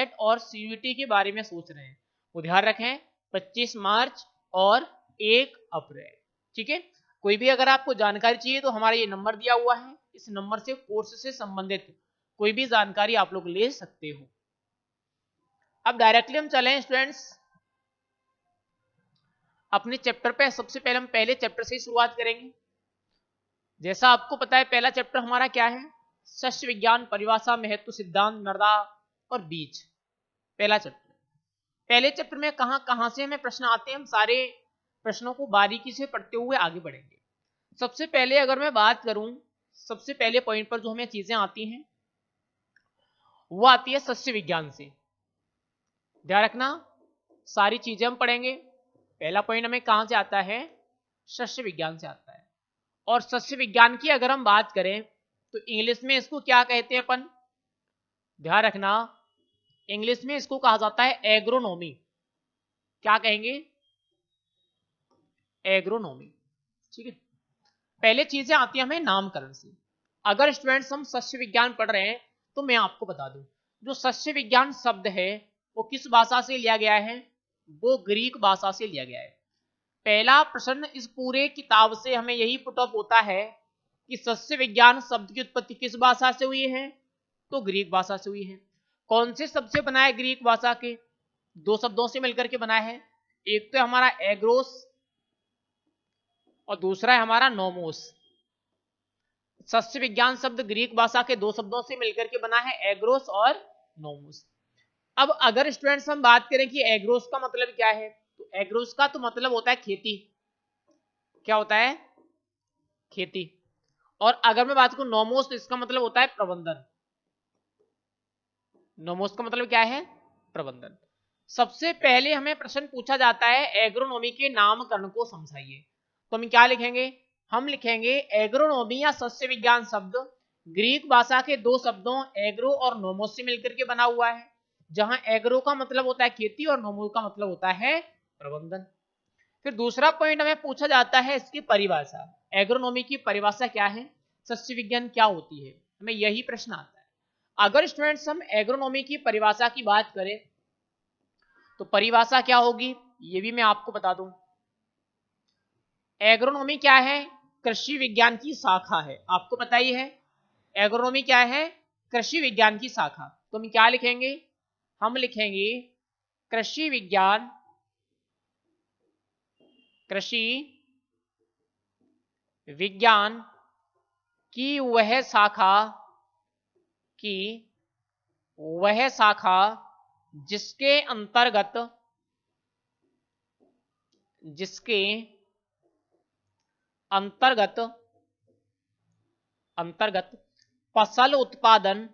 Set और CUET के बारे में सोच रहे हैं वो ध्यान रखें 25 मार्च और 1 अप्रैल। ठीक है, कोई भी अगर आपको जानकारी चाहिए तो हमारा ये नंबर दिया हुआ है, इस नंबर से कोर्स से संबंधित कोई भी जानकारी आप लोग ले सकते हो। अब डायरेक्टली हम चलें स्टूडेंट्स अपने चैप्टर पे। सबसे पहले हम पहले चैप्टर से ही शुरुआत करेंगे। जैसा आपको पता है पहला चैप्टर हमारा क्या है, सस्य विज्ञान, परिभाषा, महत्व, सिद्धांत, मृदा और बीज। पहला चैप्टर, पहले चैप्टर में कहां कहां से हमें प्रश्न आते हैं, हम सारे प्रश्नों को बारीकी से पढ़ते हुए आगे बढ़ेंगे। सबसे पहले अगर मैं बात करूं, सबसे पहले पॉइंट पर जो हमें चीजें आती हैं वो आती है सस्य विज्ञान से। ध्यान रखना सारी चीजें हम पढ़ेंगे। पहला पॉइंट हमें कहां से आता है, सस्य विज्ञान से आता है। और सस्य विज्ञान की अगर हम बात करें तो इंग्लिश में इसको क्या कहते हैं अपन, ध्यान रखना इंग्लिश में इसको कहा जाता है एग्रोनॉमी। क्या कहेंगे, एग्रोनॉमी। ठीक है, पहले चीजें आती हैं हमें नामकरण से। अगर स्टूडेंट्स हम सस्य विज्ञान पढ़ रहे हैं तो मैं आपको बता दूं जो सस्य विज्ञान शब्द है वो किस भाषा से लिया गया है, वो ग्रीक भाषा से लिया गया है। पहला प्रश्न इस पूरे किताब से हमें यही पुटअप होता है कि सस्य विज्ञान शब्द की उत्पत्ति किस भाषा से हुई है, तो ग्रीक भाषा से हुई है। कौन से शब्द से बना है, ग्रीक भाषा के दो शब्दों से मिलकर के बना है, एक तो हमारा एग्रोस और दूसरा है हमारा नोमोस। सस्य विज्ञान शब्द ग्रीक भाषा के दो शब्दों से मिलकर के बना है, एग्रोस और नोमोस। अब अगर स्टूडेंट्स हम बात करें कि एग्रोस का मतलब क्या है, तो एग्रोस का तो मतलब होता है खेती। क्या होता है, खेती। और अगर मैं बात करूं नोमोस तो इसका मतलब होता है प्रबंधन। नोमोस का मतलब क्या है, प्रबंधन। सबसे पहले हमें प्रश्न पूछा जाता है एग्रोनॉमी के नामकरण को समझाइए। तो हम क्या लिखेंगे, हम लिखेंगे एग्रोनॉमी या सस्य विज्ञान शब्द ग्रीक भाषा के दो शब्दों एग्रो और नोमोस से मिलकर के बना हुआ है, जहां एग्रो का मतलब होता है खेती और नोमोस का मतलब होता है प्रबंधन। फिर दूसरा पॉइंट हमें पूछा जाता है इसकी परिभाषा, एग्रोनॉमी की परिभाषा क्या है, सस्य विज्ञान क्या होती है, हमें यही प्रश्न आता है। अगर स्टूडेंट्स हम एग्रोनॉमी की परिभाषा की बात करें तो परिभाषा क्या होगी ये भी मैं आपको बता दूं। एग्रोनॉमी क्या है, कृषि विज्ञान की शाखा है, आपको पता ही है एग्रोनॉमी क्या है, कृषि विज्ञान की शाखा। तो हम क्या लिखेंगे, हम लिखेंगे कृषि विज्ञान, कृषि विज्ञान की वह शाखा, की वह शाखा जिसके अंतर्गत, जिसके अंतर्गत अंतर्गत फसल उत्पादन,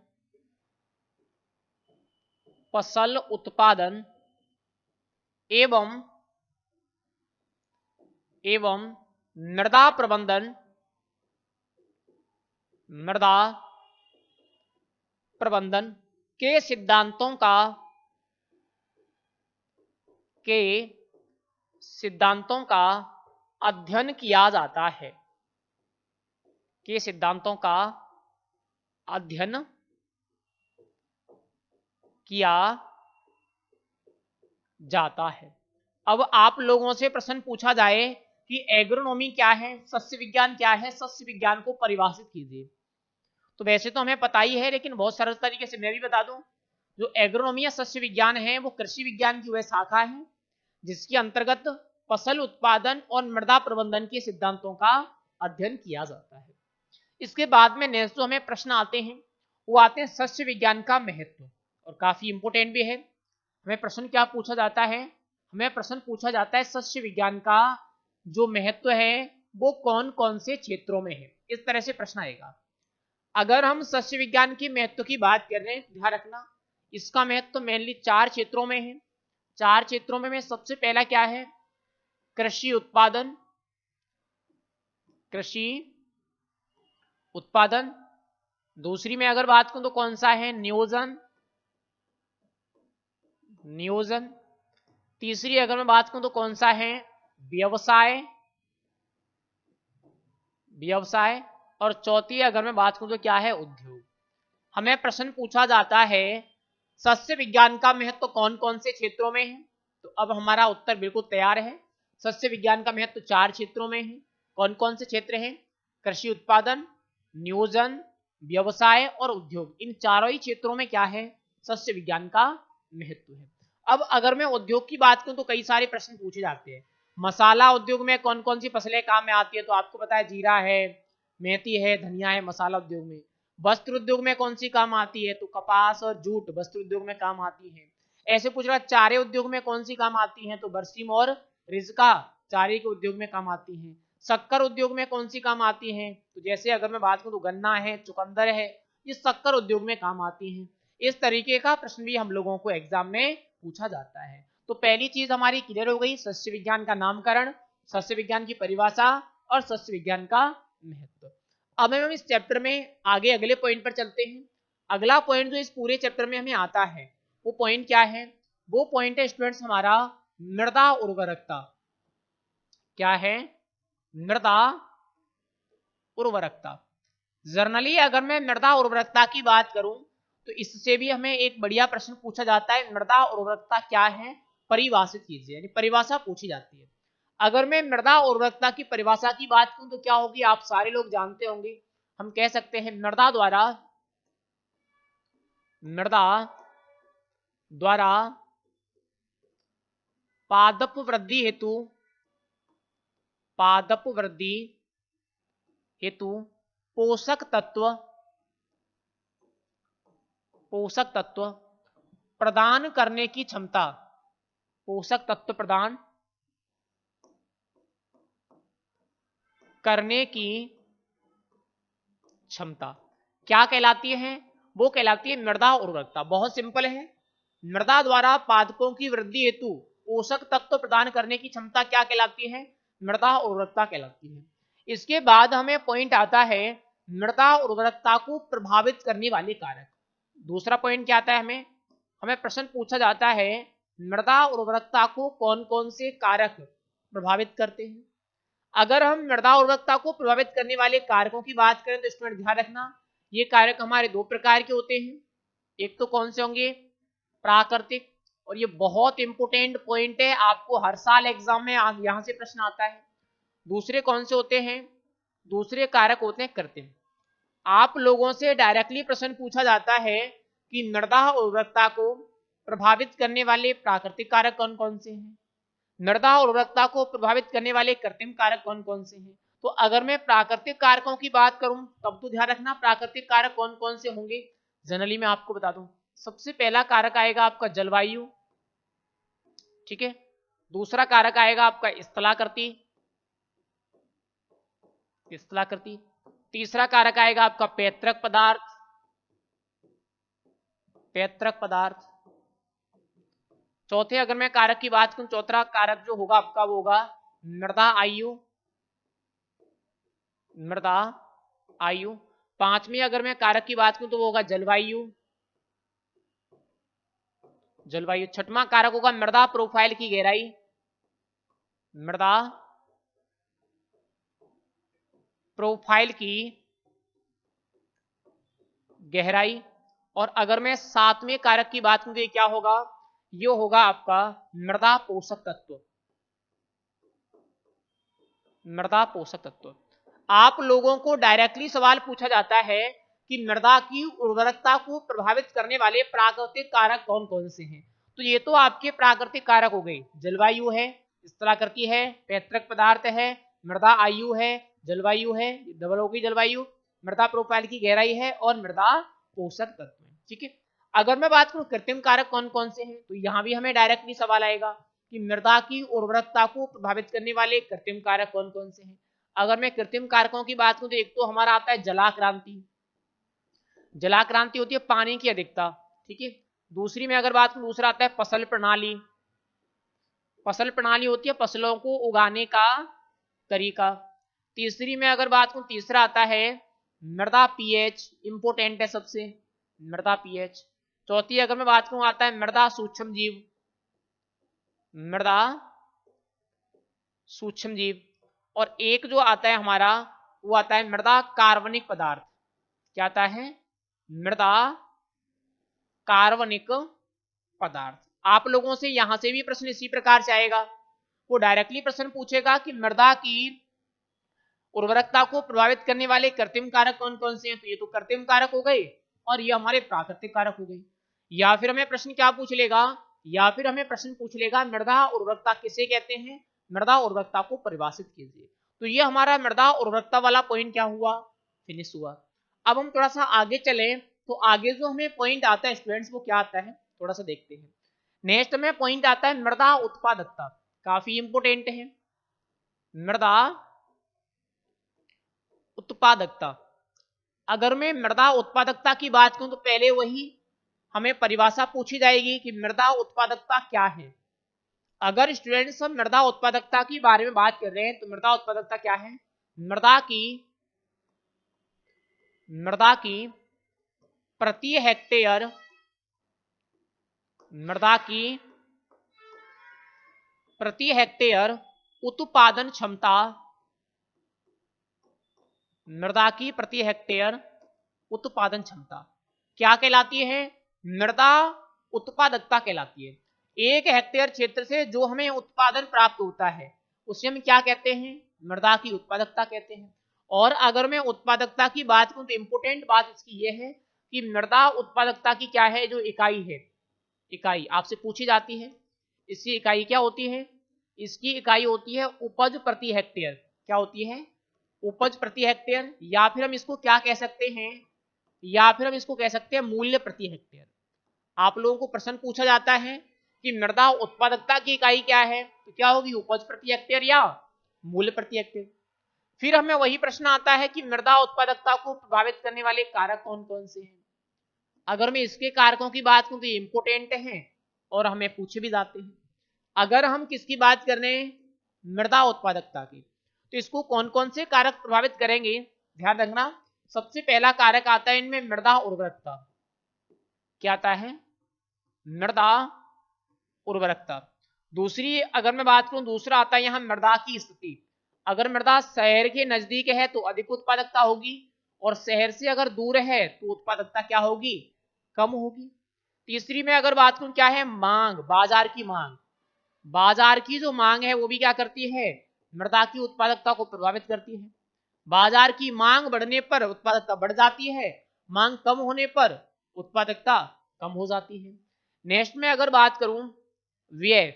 फसल उत्पादन एवं मृदा प्रबंधन, मृदा प्रबंधन के सिद्धांतों का, के सिद्धांतों का अध्ययन किया जाता है, के सिद्धांतों का अध्ययन किया जाता है। अब आप लोगों से प्रश्न पूछा जाए कि एग्रोनॉमी क्या है, सस्य विज्ञान क्या है, सस्य विज्ञान को परिभाषित कीजिए। तो वैसे तो हमें पता ही है लेकिन बहुत सरल तरीके से मैं भी बता दूं, जो एग्रोनॉमी या सस्य विज्ञान है वो कृषि विज्ञान की वह शाखा है जिसके अंतर्गत फसल उत्पादन और मृदा प्रबंधन के सिद्धांतों का अध्ययन किया जाता है। इसके बाद में नेक्स्ट जो हमें प्रश्न आते हैं वो आते हैं सस्य विज्ञान का महत्व, और काफी इंपोर्टेंट भी है। हमें प्रश्न क्या पूछा जाता है, हमें प्रश्न पूछा जाता है सस्य विज्ञान का जो महत्व है वो कौन कौन से क्षेत्रों में है, इस तरह से प्रश्न आएगा। अगर हम सस्य विज्ञान की महत्व की बात कर रहे हैं, ध्यान रखना इसका महत्व मेनली 4 क्षेत्रों में है। 4 क्षेत्रों में सबसे पहला क्या है, कृषि उत्पादन, कृषि उत्पादन। दूसरी में अगर बात करूं तो कौन सा है, नियोजन, नियोजन। तीसरी अगर मैं बात करूं तो कौन सा है, व्यवसाय, व्यवसाय। और चौथी अगर मैं बात करूं तो क्या है, उद्योग। हमें प्रश्न पूछा जाता है सस्य विज्ञान का महत्व कौन कौन से क्षेत्रों में है? तो अब हमारा उत्तर बिल्कुल तैयार है। सस्य विज्ञान का महत्व 4 क्षेत्रों में है। कौन कौन से क्षेत्र हैं? कृषि उत्पादन, नियोजन, व्यवसाय और उद्योग। इन चारों ही क्षेत्रों में क्या है? सस्य विज्ञान का महत्व है। अब अगर मैं उद्योग की बात करूं तो कई सारे प्रश्न पूछे जाते हैं। मसाला उद्योग में कौन कौन सी फसलें काम में आती है? तो आपको पता है जीरा है, मेथी है, धनिया है मसाला उद्योग में। वस्त्र उद्योग में कौन सी काम आती है? तो कपास और जूट वस्त्र उद्योग में काम आती है। ऐसे पूछ रहा चारे उद्योग में कौन सी काम आती है? तो बरसीम और रिजका चारे के उद्योग में काम आती है। शक्कर उद्योग में कौन सी काम आती है? तो जैसे अगर मैं बात करूं तो गन्ना है, चुकंदर है, ये शक्कर उद्योग में काम आती है। इस तरीके का प्रश्न भी हम लोगों को एग्जाम में पूछा जाता है। तो पहली चीज हमारी क्लियर हो गई, सस्य विज्ञान का नामकरण, सस्य विज्ञान की परिभाषा और सस्य विज्ञान का महत्व। अब हम इस चैप्टर में आगे अगले पॉइंट पर चलते हैं। अगला पॉइंट जो इस पूरे चैप्टर में हमें आता है वो पॉइंट क्या है? वो पॉइंट है स्टूडेंट्स हमारा मृदा उर्वरकता। क्या है? मृदा उर्वरकता। जनरली अगर मैं मृदा उर्वरकता की बात करूं तो इससे भी हमें एक बढ़िया प्रश्न पूछा जाता है, मृदा उर्वरकता क्या है? परिभाषित कीजिए, यानी परिभाषा पूछी जाती है। अगर मैं मृदा उर्वरकता की परिभाषा की बात करूं तो क्या होगी? आप सारे लोग जानते होंगे। हम कह सकते हैं मृदा द्वारा पादप वृद्धि हेतु पोषक तत्व प्रदान करने की क्षमता, पोषक तत्व प्रदान करने की क्षमता क्या कहलाती है? वो कहलाती है मृदा उर्वरकता। बहुत सिंपल है, मृदा द्वारा पादपों की वृद्धि हेतु पोषक तत्व प्रदान करने की क्षमता क्या कहलाती है? मृदा उर्वरकता कहलाती है। इसके बाद हमें पॉइंट आता है मृदा उर्वरकता को प्रभावित करने वाले कारक। दूसरा पॉइंट क्या आता है? हमें प्रश्न पूछा जाता है मृदा उर्वरकता को कौन कौन से कारक प्रभावित करते हैं। अगर हम मृदा उर्वरकता को प्रभावित करने वाले कारकों की बात करें तो स्टूडेंट ध्यान रखना, ये कारक हमारे 2 प्रकार के होते हैं। एक तो कौन से होंगे? प्राकृतिक, और ये बहुत इंपोर्टेंट पॉइंट है, आपको हर साल एग्जाम में यहां से प्रश्न आता है। दूसरे कौन से होते हैं? दूसरे कारक होते हैं कृत्रिम। आप लोगों से डायरेक्टली प्रश्न पूछा जाता है कि मृदा उर्वरकता को प्रभावित करने वाले प्राकृतिक कारक कौन कौन से हैं, मृदा उर्वरकता को प्रभावित करने वाले कृत्रिम कारक कौन कौन से हैं। तो अगर मैं प्राकृतिक कारकों की बात करूं तब तो ध्यान रखना प्राकृतिक कारक कौन कौन से होंगे। जनरली मैं आपको बता दूं, सबसे पहला कारक आएगा आपका जलवायु, ठीक है। दूसरा कारक आएगा आपका स्थलाकृति। तीसरा कारक आएगा आपका पैतृक पदार्थ। चौथे अगर मैं कारक की बात करूं, चौथा कारक जो होगा आपका वो होगा मृदा आयु। पांचवी अगर मैं कारक की बात करूं तो वो होगा जलवायु। छठवां कारक होगा मृदा प्रोफाइल की गहराई, मृदा प्रोफाइल की गहराई। और अगर मैं सातवें कारक की बात करूं तो ये क्या होगा? ये होगा आपका मृदा पोषक तत्व। आप लोगों को डायरेक्टली सवाल पूछा जाता है कि मृदा की उर्वरकता को प्रभावित करने वाले प्राकृतिक कारक कौन कौन से हैं। तो ये तो आपके प्राकृतिक कारक हो गए, जलवायु है, स्थलाकृति है, पैतृक पदार्थ है, मृदा आयु है, जलवायु है, डबल होगी जलवायु, मृदा प्रोफाइल की गहराई है और मृदा पोषक तत्व है, ठीक है। अगर मैं बात करूं कृत्रिम कारक कौन कौन से हैं, तो यहां भी हमें डायरेक्टली सवाल आएगा कि मृदा की उर्वरकता को प्रभावित करने वाले कृत्रिम कारक कौन कौन से हैं। अगर मैं कृत्रिम कारकों की बात करूं तो एक तो हमारा आता है जलाक्रांति होती है पानी की अधिकता, ठीक है। दूसरी में अगर बात करूं, दूसरा आता है फसल प्रणाली होती है फसलों को उगाने का तरीका। तीसरी में अगर बात करूं, तीसरा आता है मृदा पीएच, इंपोर्टेंट है सबसे, मृदा पीएच। चौथी अगर मैं बात करूं आता है मृदा सूक्ष्म जीव। और एक जो आता है हमारा वो आता है मृदा कार्बनिक पदार्थ। क्या आता है? मृदा कार्बनिक पदार्थ। आप लोगों से यहां से भी प्रश्न इसी प्रकार से आएगा, वो डायरेक्टली प्रश्न पूछेगा कि मृदा की उर्वरकता को प्रभावित करने वाले कृत्रिम कारक कौन कौन से हैं। तो ये तो कृत्रिम कारक हो गए और ये हमारे प्राकृतिक कारक हो गए। या फिर हमें प्रश्न क्या पूछ लेगा, या फिर हमें प्रश्न पूछ लेगा मृदा उर्वरकता किसे कहते हैं, मृदा उर्वरकता को परिभाषित कीजिए। तो ये हमारा मृदा उर्वरकता वाला पॉइंट क्या हुआ, फिनिश हुआ। अब हम थोड़ा सा आगे चले तो आगे जो हमें पॉइंट आता है स्टूडेंट्स वो क्या आता है थोड़ा सा देखते हैं। नेक्स्ट में पॉइंट आता है मृदा उत्पादकता, काफी इंपोर्टेंट है। मृदा उत्पादकता, अगर मैं मृदा उत्पादकता की बात करूं तो पहले वही हमें परिभाषा पूछी जाएगी कि मृदा उत्पादकता क्या है। अगर स्टूडेंट्स हम मृदा उत्पादकता के बारे में बात कर रहे हैं तो मृदा उत्पादकता क्या है, मृदा की प्रति हेक्टेयर, मृदा की प्रति हेक्टेयर उत्पादन क्षमता, मृदा की प्रति हेक्टेयर उत्पादन क्षमता क्या कहलाती है, मृदा उत्पादकता कहलाती है। एक हेक्टेयर क्षेत्र से जो हमें उत्पादन प्राप्त होता है उसे हम क्या कहते हैं, मृदा की उत्पादकता कहते हैं। और अगर मैं उत्पादकता की बात करूं तो इंपोर्टेंट बात इसकी यह है कि मृदा उत्पादकता की क्या है, जो इकाई है, इकाई आपसे पूछी जाती है, इसकी इकाई क्या होती है, इसकी इकाई होती है उपज प्रति हेक्टेयर। क्या होती है, उपज प्रति हेक्टेयर, या फिर हम इसको क्या कह सकते हैं, या फिर हम इसको कह सकते हैं मूल्य प्रति हेक्टेयर। आप लोगों को प्रश्न पूछा जाता है कि मृदा उत्पादकता की इकाई क्या है, तो क्या होगी, उपज प्रति हेक्टेयर या मूल्य प्रति हेक्टेयर। फिर हमें वही प्रश्न आता है कि मृदा उत्पादकता को प्रभावित करने वाले कारक कौन कौन से हैं। अगर मैं इसके कारकों की बात करूं तो ये इंपोर्टेंट हैं और हमें पूछे भी जाते हैं। अगर हम किसकी बात कर रहे हैं, मृदा उत्पादकता की, तो इसको कौन कौन से कारक प्रभावित करेंगे, ध्यान रखना। सबसे पहला कारक आता है इनमें मृदा उर्वरकता। क्या आता है, मृदा उर्वरकता। दूसरी अगर मैं बात करूं, दूसरा आता है यहां मृदा की स्थिति। अगर मृदा शहर के नजदीक है तो अधिक उत्पादकता होगी, और शहर से अगर दूर है तो उत्पादकता क्या होगी, कम होगी। तीसरी में अगर बात करूं क्या है, मांग, बाजार की मांग। बाजार की जो मांग है वो भी क्या करती है, मृदा की उत्पादकता को प्रभावित करती है। बाजार की मांग बढ़ने पर उत्पादकता बढ़ जाती है, मांग कम होने पर उत्पादकता कम हो जाती है। नेक्स्ट में अगर बात करूं व्यय,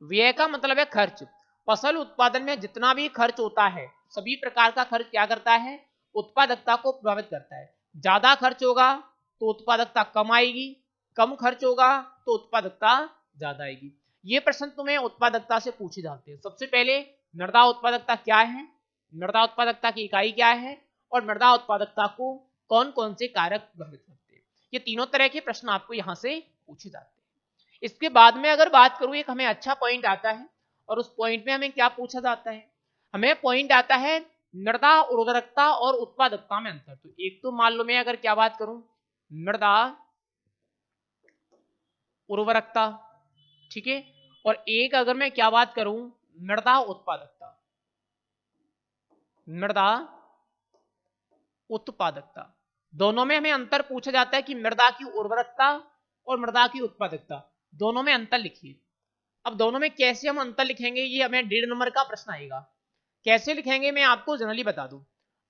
व्यय का मतलब है खर्च। फसल उत्पादन में जितना भी खर्च होता है, सभी प्रकार का खर्च क्या करता है, उत्पादकता को प्रभावित करता है। ज्यादा खर्च होगा तो उत्पादकता कम आएगी, कम खर्च होगा तो उत्पादकता ज्यादा आएगी। ये प्रश्न तुम्हें उत्पादकता से पूछे जाते हैं। सबसे पहले मृदा उत्पादकता क्या है, मृदा उत्पादकता की इकाई क्या है, और मृदा उत्पादकता को कौन कौन से कारक प्रभावित करते हैं। ये तीनों तरह के प्रश्न आपको यहां से पूछे जाते हैं। इसके बाद में अगर बात करूं, एक हमें अच्छा पॉइंट आता है, और उस पॉइंट में हमें क्या पूछा जाता है, हमें पॉइंट आता है मृदा उर्वरकता और उत्पादकता में अंतर। तो एक तो मान लो मैं अगर क्या बात करूं, मृदा उर्वरकता, ठीक है, और एक अगर मैं क्या बात करूं, मृदा उत्पादकता, मृदा उत्पादकता। दोनों में हमें अंतर पूछा जाता है कि मृदा की उर्वरकता और मृदा की उत्पादकता, दोनों में अंतर लिखिए। अब दोनों में कैसे हम अंतर लिखेंगे, ये हमें 1.5 नंबर का प्रश्न आएगा। कैसे लिखेंगे मैं आपको जनरली बता दूं।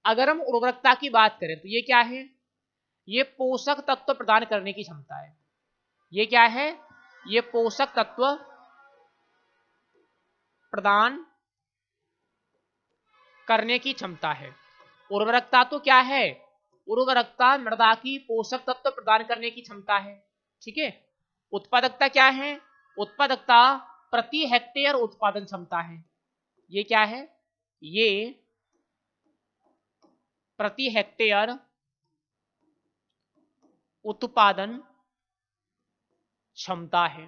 अगर हम उर्वरकता की बात करें तो ये क्या है, ये पोषक तत्व प्रदान करने की क्षमता है। ये क्या है, ये पोषक तत्व प्रदान करने की क्षमता है। उर्वरकता तो क्या है, उर्वरकता मृदा की पोषक तत्व प्रदान करने की क्षमता है, ठीक है। उत्पादकता क्या है, उत्पादकता प्रति हेक्टेयर उत्पादन क्षमता है। ये क्या है, ये प्रति हेक्टेयर उत्पादन क्षमता है,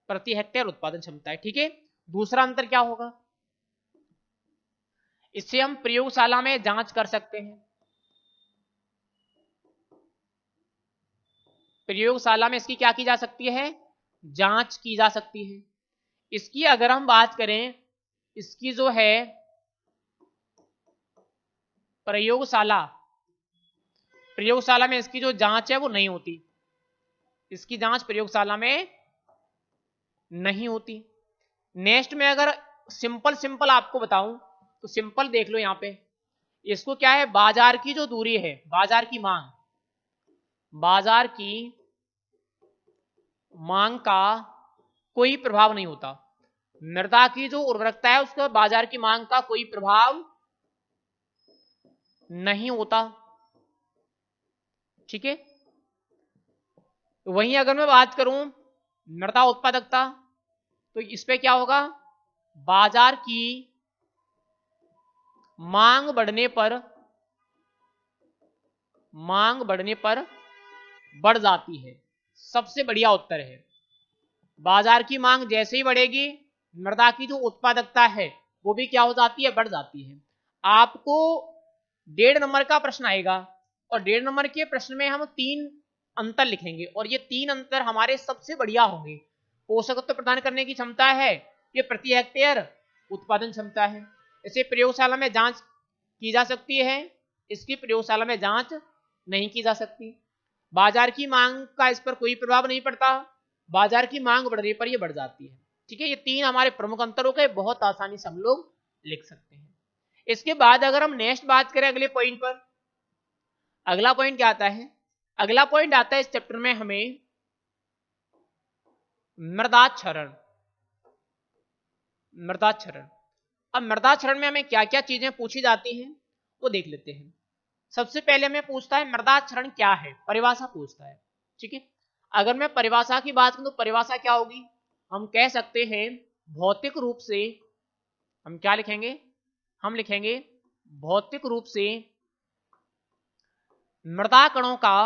प्रति हेक्टेयर उत्पादन क्षमता है, ठीक है। दूसरा अंतर क्या होगा, इससे हम प्रयोगशाला में जांच कर सकते हैं। प्रयोगशाला में इसकी क्या की जा सकती है, जांच की जा सकती है। इसकी अगर हम बात करें, इसकी जो है प्रयोगशाला, प्रयोगशाला में इसकी जो जांच है वो नहीं होती, इसकी जांच प्रयोगशाला में नहीं होती। नेक्स्ट में अगर सिंपल आपको बताऊं तो सिंपल देख लो यहां पे, इसको क्या है, बाजार की जो दूरी है, बाजार की मांग, बाजार की मांग का कोई प्रभाव नहीं होता। मृदा की जो उर्वरकता है उसका बाजार की मांग का कोई प्रभाव नहीं होता, ठीक है। वहीं अगर मैं बात करूं मृदा उत्पादकता, तो इस पे क्या होगा, बाजार की मांग बढ़ने पर, मांग बढ़ने पर बढ़ जाती है। सबसे बढ़िया उत्तर है, बाजार की मांग जैसे ही बढ़ेगी मृदा की जो उत्पादकता है वो भी क्या हो जाती है, बढ़ जाती है। आपको 1.5 नंबर का प्रश्न आएगा और 1.5 नंबर के प्रश्न में हम 3 अंतर लिखेंगे और ये 3 अंतर हमारे सबसे बढ़िया होंगे। पोषक तत्व प्रदान करने की क्षमता है, ये प्रति हेक्टेयर उत्पादन क्षमता है। इसे प्रयोगशाला में जांच की जा सकती है, इसकी प्रयोगशाला में जांच नहीं की जा सकती। बाजार की मांग का इस पर कोई प्रभाव नहीं पड़ता, बाजार की मांग बढ़ने पर यह बढ़ जाती है, ठीक है। ये 3 हमारे प्रमुख अंतरों के बहुत आसानी से हम लोग लिख सकते हैं। इसके बाद अगर हम नेक्स्ट बात करें अगले पॉइंट पर, अगला पॉइंट क्या आता है, अगला पॉइंट आता है इस चैप्टर में हमें मृदाक्षरण। मृदाक्षरण, अब मृदाक्षरण में हमें क्या क्या चीजें पूछी जाती हैं वो देख लेते हैं। सबसे पहले हमें पूछता है मृदाक्षरण क्या है, परिभाषा पूछता है, ठीक है। अगर मैं परिभाषा की बात करूं तो परिभाषा क्या होगी, हम कह सकते हैं भौतिक रूप से, हम क्या लिखेंगे, हम लिखेंगे भौतिक रूप से मृदा कणों का,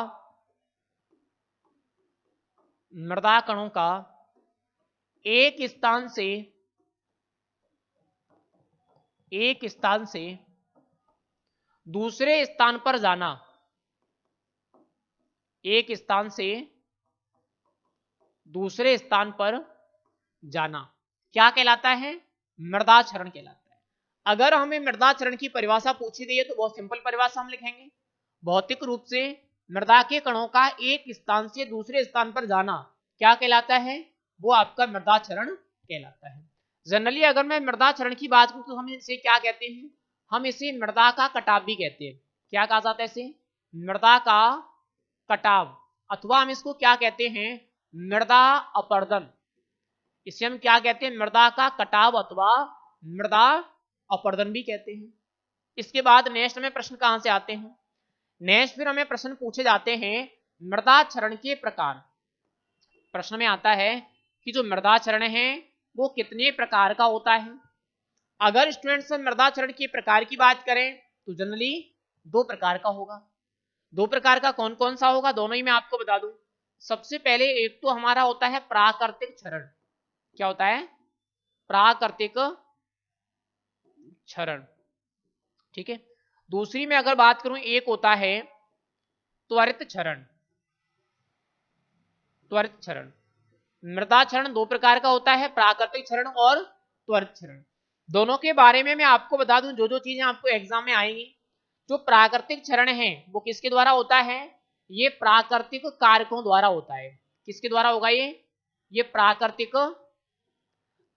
मृदा कणों का एक स्थान से, एक स्थान से दूसरे स्थान पर जाना, एक स्थान से दूसरे स्थान पर जाना क्या कहलाता है, मृदाक्षरण कहलाता है। अगर हमें मृदाक्षरण की परिभाषा पूछी गई है तो बहुत सिंपल परिभाषा हम लिखेंगे, भौतिक रूप से मृदा के कणों का एक स्थान से दूसरे स्थान पर जाना क्या कहलाता है, वो आपका मृदाक्षरण कहलाता है। जनरली अगर मैं मृदाक्षरण की बात करूं तो हम इसे क्या कहते हैं, हम इसे मृदा का कटाव भी कहते हैं। क्या कहा जाता है इसे, मृदा का कटाव, अथवा हम इसको क्या कहते हैं, मृदा अपर्दन। इसे हम क्या कहते हैं, मृदा का कटाव अथवा मृदा अपर्दन भी कहते हैं। इसके बाद नेक्स्ट में प्रश्न कहां से आते हैं, नेक्स्ट फिर हमें प्रश्न पूछे जाते हैं मृदाक्षरण के प्रकार। प्रश्न में आता है कि जो मृदाक्षरण है वो कितने प्रकार का होता है। अगर स्टूडेंट्स मृदाक्षरण के प्रकार की बात करें तो जनरली 2 प्रकार का होगा। 2 प्रकार का कौन कौन सा होगा, दोनों ही मैं आपको बता दूं। सबसे पहले एक तो हमारा होता है प्राकृतिक क्षरण, क्या होता है, प्राकृतिक क्षरण, ठीक है। दूसरी में अगर बात करूं एक होता है त्वरित क्षरण, त्वरित क्षरण। मृदा क्षरण 2 प्रकार का होता है, प्राकृतिक क्षरण और त्वरित क्षरण। दोनों के बारे में मैं आपको बता दूं, जो जो चीजें आपको एग्जाम में आएंगी। जो प्राकृतिक क्षरण है वो किसके द्वारा होता है, ये प्राकृतिक कारकों द्वारा होता है। किसके द्वारा होगा ये प्राकृतिक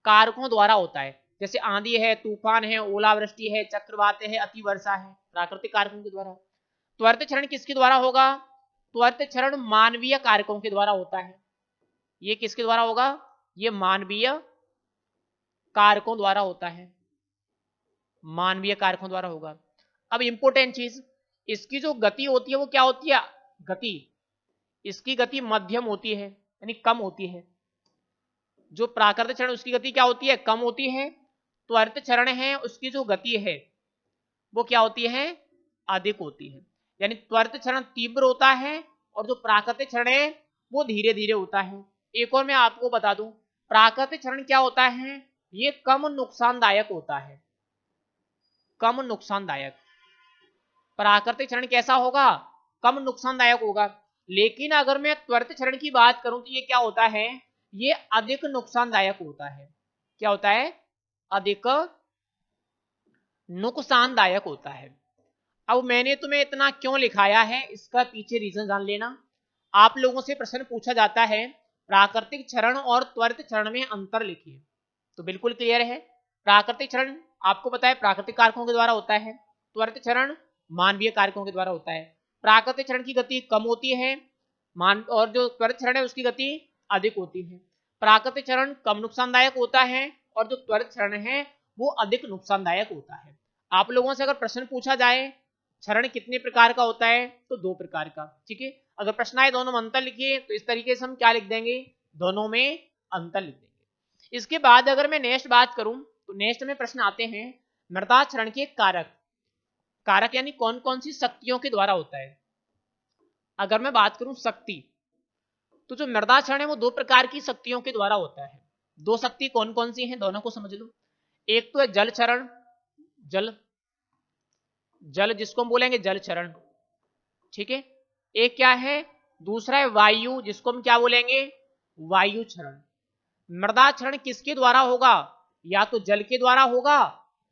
कारकों द्वारा होता है। जैसे आंधी है, तूफान है, ओलावृष्टि है, चक्रवात है, अतिवर्षा है, प्राकृतिक कारकों के द्वारा। त्वरित क्षरण किसके द्वारा होगा, त्वरित क्षरण मानवीय कारकों के द्वारा होता है। ये किसके द्वारा होगा, ये मानवीय कारकों द्वारा होता है, मानवीय कारकों द्वारा होगा। अब इंपॉर्टेंट चीज, इसकी जो गति होती है वो क्या होती है, गति, इसकी गति मध्यम होती है यानी कम होती है। जो प्राकृतिक क्षरण उसकी गति क्या होती है, कम होती है। त्वरित क्षरण है उसकी जो गति है वो क्या होती है, अधिक होती है। यानी त्वरित क्षरण तीव्र होता है और जो प्राकृतिक क्षरण है वो धीरे धीरे होता है। एक और मैं आपको बता दूं, प्राकृतिक क्षरण क्या होता है, ये कम नुकसानदायक होता है, कम नुकसानदायक। प्राकृतिक क्षरण कैसा होगा, कम नुकसानदायक होगा। लेकिन अगर मैं त्वरित क्षरण की बात करूं तो ये क्या होता है, ये अधिक नुकसानदायक होता है। क्या होता है, अधिक नुकसानदायक होता है। अब मैंने तुम्हें इतना क्यों लिखाया है, इसका पीछे रीजन जान लेना। आप लोगों से प्रश्न पूछा जाता है प्राकृतिक क्षरण और त्वरित क्षरण में अंतर लिखिए, तो बिल्कुल क्लियर है। प्राकृतिक क्षरण आपको पता है प्राकृतिक कारकों के द्वारा होता है, त्वरित क्षरण मानवीय कारकों के द्वारा होता है। प्राकृतिक क्षरण की गति कम होती है, और जो त्वरित क्षरण है उसकी गति अधिक होती है। प्राकृतिक क्षरण कम नुकसानदायक होता है और जो त्वरित क्षरण है वो अधिक नुकसानदायक होता है। आप लोगों से अगर प्रश्न पूछा जाए क्षरण कितने प्रकार का होता है, तो 2 प्रकार का, ठीक है। अगर प्रश्न आए दोनों में अंतर लिखिए, तो इस तरीके से हम क्या लिख देंगे, दोनों में अंतर लिख देंगे। इसके बाद अगर मैं नेक्स्ट बात करूं, तो नेक्स्ट में प्रश्न आते हैं मृदा क्षरण के कारक। कारक यानी कौन कौन सी शक्तियों के द्वारा होता है। अगर मैं बात करूं शक्ति, तो जो मृदा क्षरण है वो 2 प्रकार की शक्तियों के द्वारा होता है। 2 शक्ति कौन कौन सी हैं, दोनों को समझ लो। एक तो है जल क्षरण, जल जल जिसको हम बोलेंगे जल क्षरण, ठीक है। एक क्या है, दूसरा है वायु, जिसको हम क्या बोलेंगे, वायु क्षरण। मृदा क्षरण किसके द्वारा होगा, या तो जल के द्वारा होगा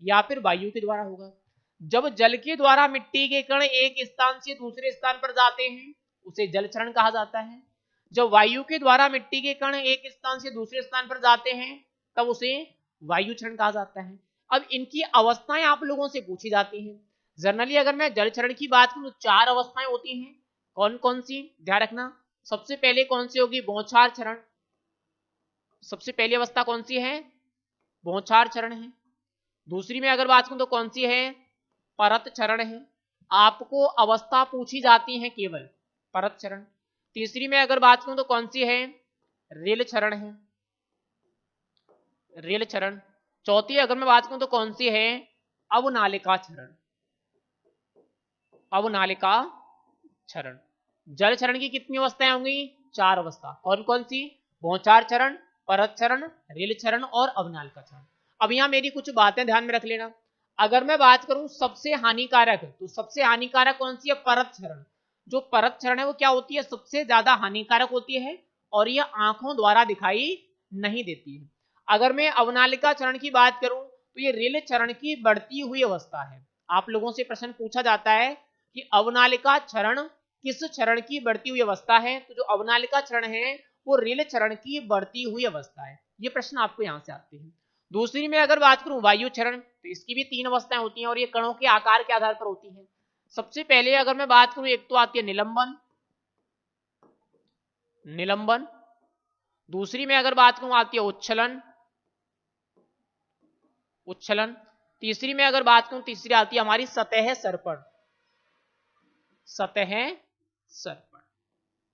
या फिर वायु के द्वारा होगा। जब जल के द्वारा मिट्टी के कण एक स्थान से दूसरे स्थान पर जाते हैं उसे जल क्षरण कहा जाता है। जब वायु के द्वारा मिट्टी के कण एक स्थान से दूसरे स्थान पर जाते हैं तब उसे वायु क्षरण कहा जाता है। अब इनकी अवस्थाएं आप लोगों से पूछी जाती हैं। जनरली अगर मैं जल क्षरण की बात करूं तो 4 अवस्थाएं होती हैं। कौन कौन सी, ध्यान रखना। सबसे पहले कौन सी होगी, बौछार क्षरण। सबसे पहली अवस्था कौन सी है, बौछार क्षरण है। दूसरी में अगर बात करूं तो कौन सी है, परत क्षरण है। आपको अवस्था पूछी जाती है केवल, परत क्षरण। तीसरी में अगर बात करूं तो कौन सी है, रेल क्षरण है, रेल क्षरण। चौथी अगर मैं बात करूं तो कौन सी है, अवनालिका क्षरण, अवनालिका क्षरण। जल क्षरण की कितनी अवस्थाएं होंगी, 4 अवस्था। कौन कौन सी, बौछार क्षरण, परत क्षरण, रेल क्षरण और अवनालिका क्षरण। अब यहां मेरी कुछ बातें ध्यान में रख लेना। अगर मैं बात करूं सबसे हानिकारक, तो सबसे हानिकारक कौन सी है, परत क्षरण। जो परत क्षरण है वो क्या होती है, सबसे ज्यादा हानिकारक होती है और यह आंखों द्वारा दिखाई नहीं देती है। अगर मैं अवनालिका क्षरण की बात करूं तो ये रेल क्षरण की बढ़ती हुई अवस्था है। आप लोगों से प्रश्न पूछा जाता है कि अवनालिका क्षरण किस क्षरण की बढ़ती हुई अवस्था है, तो जो अवनालिका क्षरण है वो रेल क्षरण की बढ़ती हुई अवस्था है। ये प्रश्न आपको यहां से आते हैं। दूसरी में अगर बात करूं वायु क्षरण, तो इसकी भी 3 अवस्थाएं होती हैं और ये कणों के आकार के आधार पर होती हैं। सबसे पहले अगर मैं बात करूं, एक तो आती है निलंबन, निलंबन। दूसरी में अगर बात करूं आती है उच्छलन, उच्छलन। तीसरी में अगर बात करूं, तीसरी आती है हमारी सतह सर्पण, सतह सर्पण,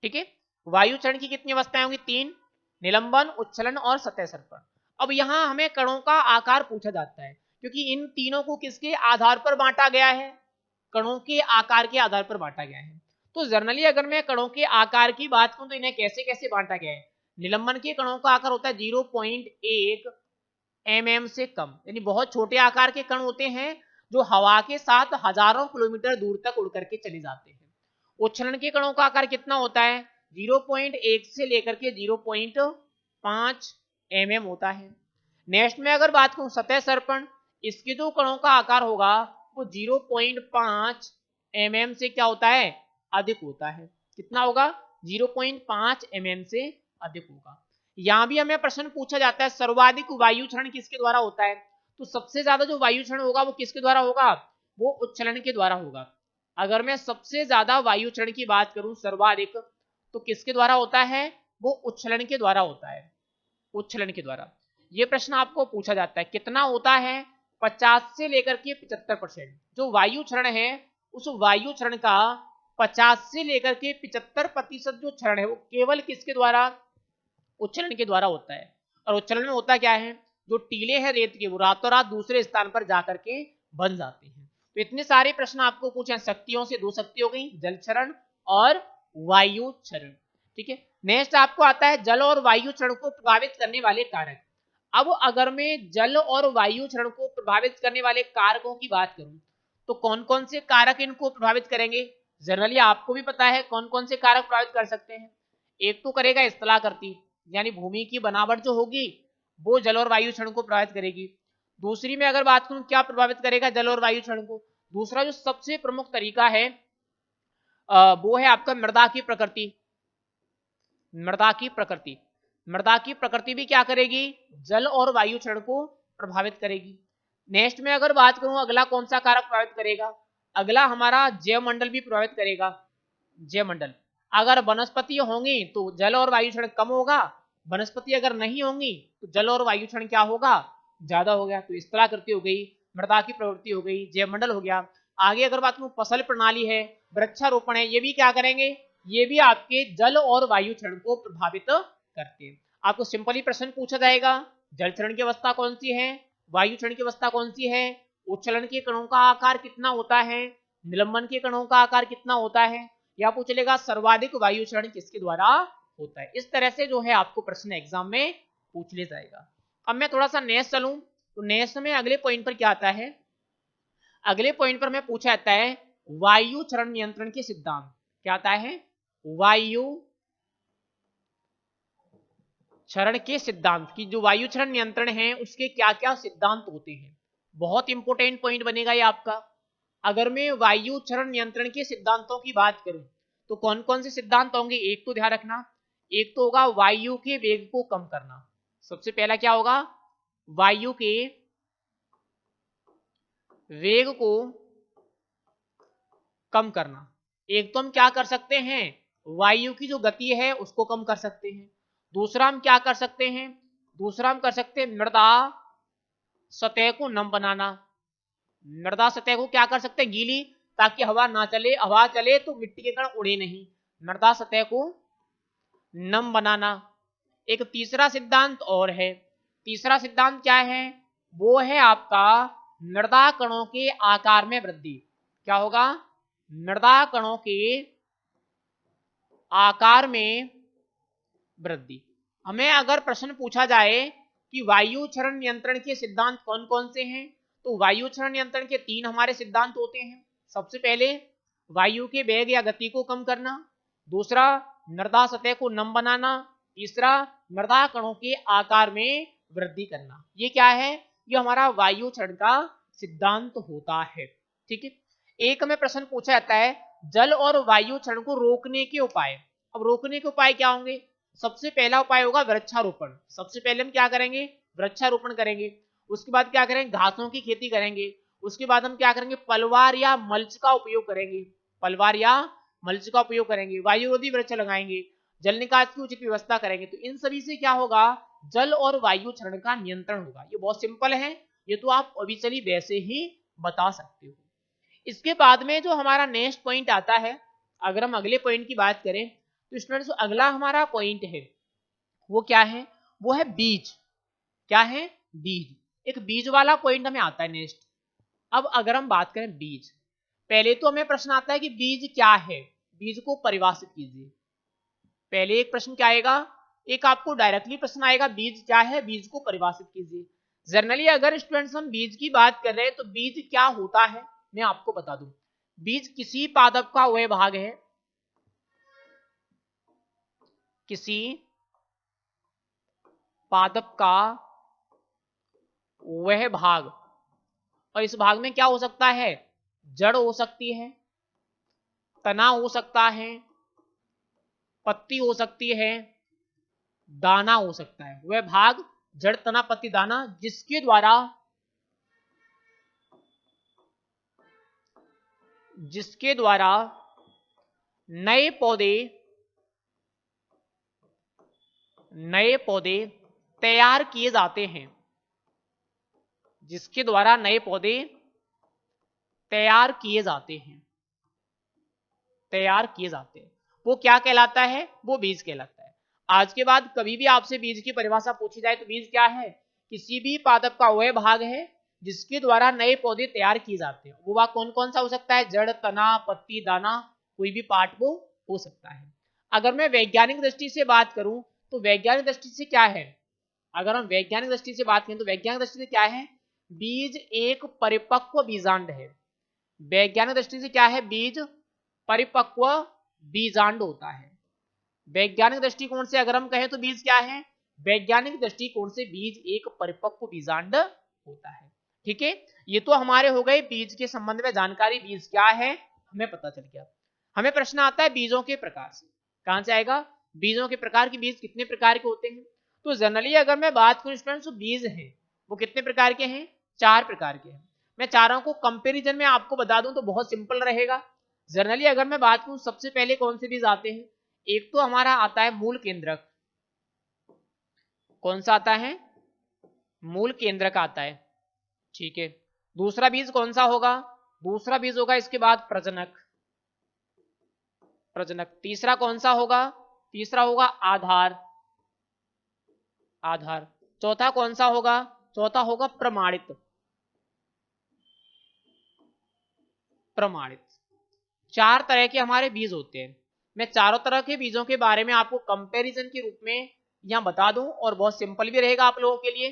ठीक है। वायु क्षरण की कितनी अवस्थाएं होंगी, 3, निलंबन, उच्छलन और सतह सर्पण। अब यहां हमें कणों का आकार पूछा जाता है क्योंकि इन तीनों को किसके आधार पर बांटा गया है, कणों के आकार के आधार पर बांटा गया है। तो जनरली अगर मैं कणों के आकार की बात करूं तो इन्हें कैसे कैसे बांटा गया है। निलंबन के कणों का आकार होता है 0.1 mm से कम, यानी बहुत छोटे आकार के कण होते हैं जो हवा के साथ हजारों किलोमीटर दूर तक उड़ करके चले जाते हैं। उच्छलन के कणों का आकार कितना होता है, 0.1 से लेकर के 0.5 mm होता है। नेक्स्ट में अगर बात करूं सतह सर्पण, इसके जो कणों का आकार होगा वो 0.5 mm से क्या होता है, अधिक होता है। कितना होगा, 0.5 mm से अधिक होगा। यहां भी हमें प्रश्न पूछा जाता है सर्वाधिक वायु क्षरण किसके द्वारा होता है, तो सबसे ज्यादा जो वायु क्षरण होगा वो किसके द्वारा होगा, वो उच्छलन के द्वारा होगा। अगर मैं सबसे ज्यादा वायु क्षरण की बात करूं सर्वाधिक, तो किसके द्वारा होता है, वो उच्छलन के द्वारा होता है, उच्छलन के द्वारा। ये प्रश्न आपको पूछा जाता है कितना होता है, 50 से लेकर के 75%। जो वायु क्षरण है उस वायु क्षरण का 50 से लेकर के 75% जो क्षरण है वो केवल किसके द्वारा, उच्छलन के द्वारा होता है। और उच्छलन में होता क्या है, जो टीले हैं रेत के वो रातों रात दूसरे स्थान पर जाकर के बन जाते हैं। तो इतने सारे प्रश्न आपको पूछे शक्तियों से, 2 शक्ति हो गई, जल क्षरण और वायु क्षरण, ठीक है। नेक्स्ट आपको आता है जल और वायु क्षरण को प्रभावित करने वाले कारक। अब अगर मैं जल और वायु क्षरण को प्रभावित करने वाले कारकों की बात करूं तो कौन कौन से कारक इनको प्रभावित करेंगे। जनरली आपको भी पता है कौन कौन से कारक प्रभावित कर सकते हैं। एक तो करेगा स्थलाकृति, यानी भूमि की बनावट जो होगी वो जल और वायु क्षरण को प्रभावित करेगी। दूसरी में अगर बात करूं क्या प्रभावित करेगा जल और वायु क्षरण को, दूसरा जो सबसे प्रमुख तरीका है वो है आपका मृदा की प्रकृति। मृदा की प्रकृति, मृदा की प्रकृति भी क्या करेगी, जल और वायु क्षरण को प्रभावित करेगी। नेक्स्ट में अगर बात करूं अगला कौन सा कारक प्रभावित करेगा, अगला हमारा जैव मंडल भी प्रभावित करेगा। जैव मंडल, अगर वनस्पति होंगी तो जल और वायु क्षरण कम होगा, वनस्पति अगर नहीं होंगी तो जल और वायु क्षरण क्या होगा, ज्यादा हो गया। तो इस तरह करती हो गई, मृदा की प्रवृत्ति हो गई, जैव मंडल हो गया। आगे अगर बात करूं फसल प्रणाली है, वृक्षारोपण है, ये भी क्या करेंगे, ये भी आपके जल और वायु क्षरण को प्रभावित करते हैं। आपको सिंपली प्रश्न पूछा जाएगा, जल क्षरण की अवस्था कौन सी है, वायु क्षरण की अवस्था कौन सी है, उच्छलन के कणों का आकार कितना होता है, निलंबन के कणों का आकार कितना होता है, या पूछ लेगा सर्वाधिक वायु क्षरण किसके द्वारा होता है। इस तरह से जो है आपको प्रश्न एग्जाम में पूछ ले जाएगा। अब मैं थोड़ा सा नेक्स्ट चलूं, तो नेक्स्ट में अगले पॉइंट पर क्या आता है, अगले पॉइंट पर मैं पूछा जाता है वायु क्षरण नियंत्रण के सिद्धांत। क्या आता है, वायु क्षरण के सिद्धांत की, जो वायु क्षरण नियंत्रण है उसके क्या क्या सिद्धांत होते हैं। बहुत इंपॉर्टेंट पॉइंट बनेगा ये आपका। अगर मैं वायु क्षरण नियंत्रण के सिद्धांतों की बात करूं तो कौन कौन से सिद्धांत होंगे, एक तो ध्यान रखना, एक तो होगा वायु के वेग को कम करना। सबसे पहला क्या होगा, वायु के वेग को कम करना। एक तो हम क्या कर सकते हैं, वायु की जो गति है उसको कम कर सकते हैं। दूसरा हम क्या कर सकते हैं, दूसरा हम कर सकते हैं मृदा सतह को नम बनाना। मृदा सतह को क्या कर सकते हैं, गीली, ताकि हवा ना चले, हवा चले तो मिट्टी के कण उड़े नहीं, मृदा सतह को नम बनाना। एक तीसरा सिद्धांत और है, तीसरा सिद्धांत क्या है, वो है आपका मृदा कणों के आकार में वृद्धि। क्या होगा, मृदा कणों के आकार में वृद्धि। हमें अगर प्रश्न पूछा जाए कि वायु क्षरण नियंत्रण के सिद्धांत कौन कौन से हैं, तो वायु क्षरण नियंत्रण के 3 हमारे सिद्धांत होते हैं। सबसे पहले वायु के वेग या गति को कम करना, दूसरा मृदा सतह को नम बनाना, तीसरा मृदा कणों के आकार में वृद्धि करना। ये क्या है, ये हमारा वायु क्षरण का सिद्धांत होता है। ठीक है, एक में प्रश्न पूछा जाता है जल और वायु क्षरण को रोकने के उपाय। अब रोकने के उपाय क्या होंगे, सबसे पहला उपाय होगा वृक्षारोपण। सबसे पहले हम क्या करेंगे, वृक्षारोपण करेंगे। उसके बाद क्या करेंगे, घासों की खेती करेंगे। उसके बाद हम क्या करेंगे, पलवार या मल्च का उपयोग करेंगे, पलवार या मल्च का उपयोग करेंगे। वायुरोधी वृक्ष लगाएंगे, जल निकास की उचित व्यवस्था करेंगे। तो इन सभी से क्या होगा, जल और वायु क्षरण का नियंत्रण होगा। ये बहुत सिंपल है, ये तो आप ऑब्वियसली वैसे ही बता सकते हो। इसके बाद में जो हमारा नेक्स्ट पॉइंट आता है, अगर हम अगले पॉइंट की बात करें तो स्टूडेंट्स अगला हमारा पॉइंट है वो क्या है, वो है बीज। क्या है, बीज। एक बीज वाला पॉइंट हमें आता है नेक्स्ट। अब अगर हम बात करें बीज, पहले तो हमें प्रश्न आता है कि बीज क्या है, बीज को परिभाषित कीजिए। पहले एक प्रश्न क्या आएगा, एक आपको डायरेक्टली प्रश्न आएगा बीज क्या है, बीज को परिभाषित कीजिए। जनरली अगर स्टूडेंट्स हम बीज की बात कर रहे हैं तो बीज क्या होता है मैं आपको बता दूं। बीज किसी पादप का वह भाग है, किसी पादप का वह भाग, और इस भाग में क्या हो सकता है, जड़ हो सकती है, तना हो सकता है, पत्ती हो सकती है, दाना हो सकता है। वह भाग जड़, तना, पत्ती, दाना जिसके द्वारा नए पौधे तैयार किए जाते हैं, जिसके द्वारा नए पौधे तैयार किए जाते हैं, वो क्या कहलाता है, वो बीज कहलाता है। आज के बाद कभी भी आपसे बीज की परिभाषा पूछी जाए तो बीज क्या है, किसी भी पादप का वह भाग है जिसके द्वारा नए पौधे तैयार किए जाते हैं। वो भाग कौन कौन सा हो सकता है, जड़, तना, पत्ती, दाना, कोई भी पार्ट वो हो सकता है। अगर मैं वैज्ञानिक दृष्टि से बात करूं तो वैज्ञानिक दृष्टि से क्या है, अगर हम वैज्ञानिक दृष्टि से बात करें तो वैज्ञानिक दृष्टि से क्या है, बीज एक परिपक्व बीजांड है। वैज्ञानिक दृष्टि से क्या है, बीज परिपक्व बीजांड होता है। वैज्ञानिक दृष्टिकोण से अगर हम कहें तो बीज क्या है, वैज्ञानिक दृष्टिकोण से बीज एक परिपक्व बीजांड होता है। ठीक है, ये तो हमारे हो गए बीज के संबंध में जानकारी, बीज क्या है हमें पता चल गया। हमें प्रश्न आता है बीजों के प्रकार से, कहां से आएगा, बीजों के प्रकार की, बीज कितने प्रकार के होते हैं। तो जनरली अगर मैं बात करूं स्टूडेंट्स, तो बीज हैं वो कितने प्रकार के हैं, 4 प्रकार के हैं। मैं चारों को कंपैरिजन में आपको बता दूं तो बहुत सिंपल रहेगा। जनरली अगर मैं बात करूं सबसे पहले कौन से बीज आते हैं, एक तो हमारा आता है मूल केंद्रक, कौन सा आता है, मूल केंद्रक आता है, ठीक है। दूसरा बीज कौन सा होगा, दूसरा बीज होगा इसके बाद प्रजनक, प्रजनक। तीसरा कौन सा होगा, तीसरा होगा आधार, आधार। चौथा कौन सा होगा, चौथा होगा प्रमाणित, प्रमाणित। 4 तरह के हमारे बीज होते हैं। मैं चारों तरह के बीजों के बारे में आपको कंपैरिजन के रूप में यहां बता दूं और बहुत सिंपल भी रहेगा आप लोगों के लिए।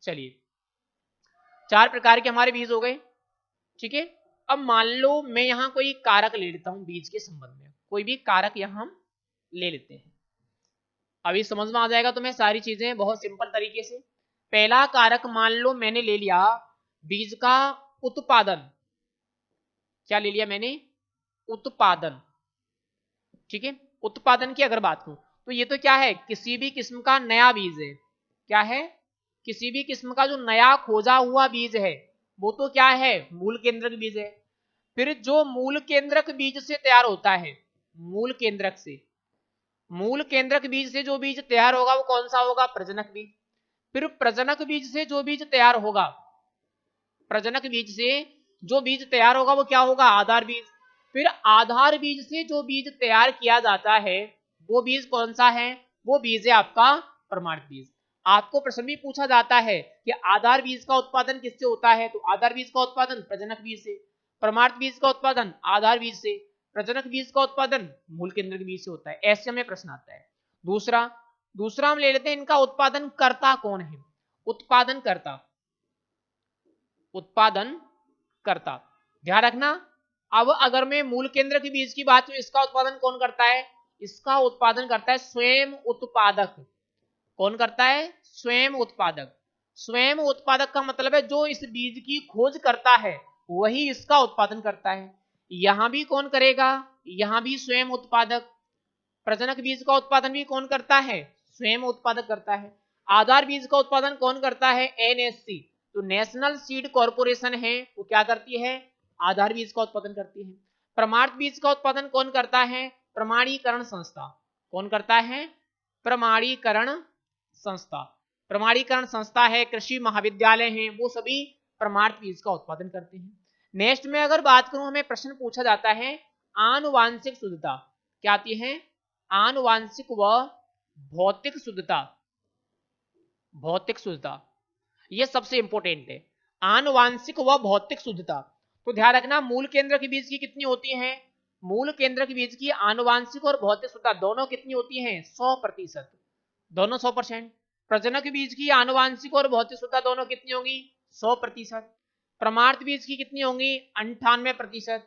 चलिए 4 प्रकार के हमारे बीज हो गए, ठीक है। अब मान लो मैं यहां कोई कारक ले लेता हूं बीज के संबंध में, कोई भी कारक यहां हम ले लेते हैं, अभी समझ में आ जाएगा तुम्हें सारी चीजें बहुत सिंपल तरीके से। पहला कारक मान लो मैंने ले लिया बीज का उत्पादन, क्या ले लिया मैंने, उत्पादन, ठीक है। उत्पादन की अगर बात करूं तो ये तो क्या है, किसी भी किस्म का नया बीज है, क्या है, किसी भी किस्म का जो नया खोजा हुआ बीज है वो तो क्या है, मूल केंद्रक बीज है। फिर जो मूल केंद्रक बीज से तैयार होता है, मूल केंद्रक से, मूल केंद्रक बीज से जो बीज तैयार होगा वो कौन सा होगा, प्रजनक बीज। फिर प्रजनक बीज से जो बीज तैयार होगा, प्रजनक बीज से जो बीज तैयार होगा वो क्या होगा, आधार बीज। फिर आधार बीज से जो बीज तैयार किया जाता है वो बीज कौन सा है, वो बीज है आपका प्रमाणित बीज। आपको प्रश्न भी पूछा जाता है कि आधार बीज का उत्पादन किससे होता है, तो आधार बीज का उत्पादन प्रजनक बीज से, प्रमाणित बीज का उत्पादन आधार बीज से, प्रजनक बीज का उत्पादन मूल केंद्रक बीज से होता है। ऐसे हमें प्रश्न आता है। दूसरा, दूसरा हम ले लेते हैं इनका उत्पादन करता कौन है, उत्पादन करता, उत्पादन करता। ध्यान रखना, अब अगर मैं मूल केंद्र के बीज की बात करूं, इसका उत्पादन कौन करता है, इसका उत्पादन करता है स्वयं उत्पादक। कौन करता है, स्वयं उत्पादक। स्वयं उत्पादक का मतलब है जो इस बीज की खोज करता है वही इसका उत्पादन करता है। यहां भी कौन करेगा, यहां भी स्वयं उत्पादक। प्रजनक बीज का उत्पादन भी कौन करता है, स्वयं उत्पादक करता है। आधार बीज का उत्पादन कौन करता है, एनएससी, तो नेशनल सीड कॉर्पोरेशन है वो क्या करती है, आधार बीज का उत्पादन करती है। प्रमाणित बीज का उत्पादन कौन करता है, प्रमाणीकरण संस्था। कौन करता है, प्रमाणीकरण संस्था। प्रमाणीकरण संस्था है, कृषि महाविद्यालय हैं, वो सभी प्रमाणित बीज का उत्पादन करते हैं। नेक्स्ट में अगर बात करूं, हमें प्रश्न पूछा जाता है आनुवांशिक शुद्धता, क्या आती है, आनुवांशिक व भौतिक शुद्धता। भौतिक शुद्धता ये सबसे इंपॉर्टेंट है, आनुवांशिक व भौतिक शुद्धता। तो ध्यान रखना मूल केंद्र के बीज की कितनी होती है, मूल केंद्र के बीज की आनुवांशिक और भौतिक शुद्धता दोनों कितनी होती है, 100%, दोनों 100%। प्रजनक बीज की आनुवांशिक और भौतिक शुद्धता दोनों कितनी होगी, 100%। प्रमाणित बीज की कितनी होंगी, 98%।